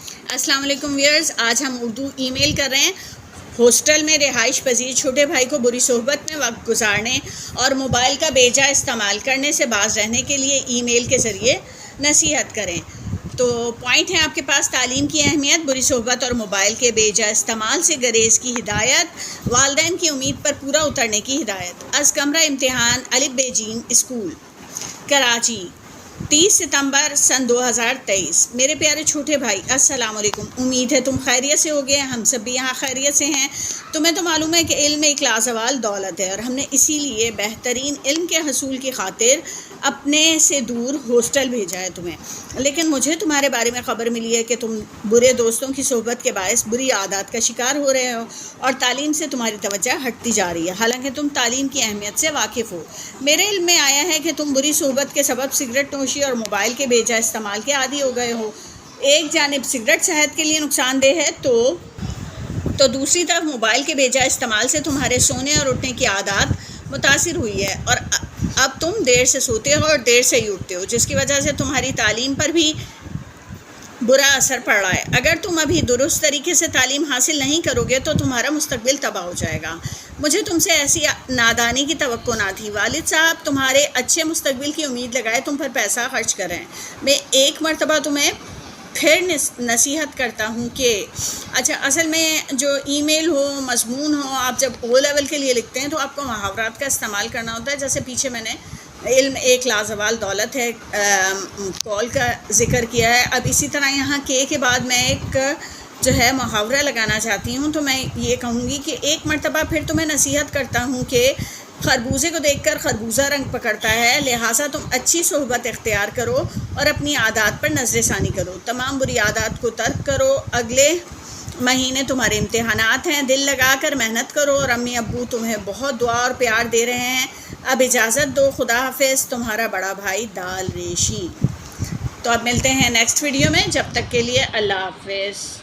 السلام علیکم ویئرز، آج ہم اردو ای میل کر رہے ہیں۔ ہاسٹل میں رہائش پذیر چھوٹے بھائی کو بری صحبت میں وقت گزارنے اور موبائل کا بے جا استعمال کرنے سے باز رہنے کے لیے ای میل کے ذریعے نصیحت کریں۔ تو پوائنٹ ہے آپ کے پاس: تعلیم کی اہمیت، بری صحبت اور موبائل کے بے جا استعمال سے گریز کی ہدایت، والدین کی امید پر پورا اترنے کی ہدایت۔ از کمرہ امتحان الف ب ج اسکول، کراچی، 30 ستمبر سن 2023۔ میرے پیارے چھوٹے بھائی، السلام علیکم۔ امید ہے تم خیریت سے ہوگے، ہم سب بھی یہاں خیریت سے ہیں۔ تمہیں تو معلوم ہے کہ علم ایک لازوال دولت ہے، اور ہم نے اسی لیے بہترین علم کے حصول کی خاطر اپنے سے دور ہاسٹل بھیجا ہے تمہیں۔ لیکن مجھے تمہارے بارے میں خبر ملی ہے کہ تم برے دوستوں کی صحبت کے باعث بری عادات کا شکار ہو رہے ہو اور تعلیم سے تمہاری توجہ ہٹتی جا رہی ہے، حالانکہ تم تعلیم کی اہمیت سے واقف ہو۔ میرے علم میں آیا ہے کہ تم بری صحبت کے سبب سگریٹ نوشی اور موبائل کے بے جا استعمال کے عادی ہو گئے ہو۔ ایک جانب سگریٹ صحت کے لیے نقصان دہ ہے تو دوسری طرف موبائل کے بے جا استعمال سے تمہارے سونے اور اٹھنے کی عادات متاثر ہوئی ہے، اور اب تم دیر سے سوتے ہو اور دیر سے ہی اٹھتے ہو، جس کی وجہ سے تمہاری تعلیم پر بھی برا اثر پڑ رہا ہے۔ اگر تم ابھی درست طریقے سے تعلیم حاصل نہیں کرو گے تو تمہارا مستقبل تباہ ہو جائے گا۔ مجھے تم سے ایسی نادانی کی توقع نہ تھی۔ والد صاحب تمہارے اچھے مستقبل کی امید لگائے تم پر پیسہ خرچ کر رہے ہیں۔ میں ایک مرتبہ تمہیں پھر نصیحت کرتا ہوں کہ اصل میں جو ای میل ہو، مضمون ہو، آپ جب او لیول کے لیے لکھتے ہیں تو آپ کو محاورات کا استعمال کرنا ہوتا ہے، جیسے پیچھے میں نے علم ایک لازوال دولت ہے کال کا ذکر کیا ہے۔ اب اسی طرح یہاں کے بعد میں ایک جو ہے محاورہ لگانا چاہتی ہوں، تو میں یہ کہوں گی کہ ایک مرتبہ پھر تمہیں نصیحت کرتا ہوں کہ خربوزے کو دیکھ کر خربوزہ رنگ پکڑتا ہے، لہٰذا تم اچھی صحبت اختیار کرو اور اپنی عادات پر نظر ثانی کرو۔ تمام بری عادات کو ترک کرو۔ اگلے مہینے تمہارے امتحانات ہیں، دل لگا کر محنت کرو، اور امی ابو تمہیں بہت دعا اور پیار دے رہے ہیں۔ اب اجازت دو، خدا حافظ، تمہارا بڑا بھائی دال ریشی۔ تو اب ملتے ہیں نیکسٹ ویڈیو میں، جب تک کے لیے اللہ حافظ۔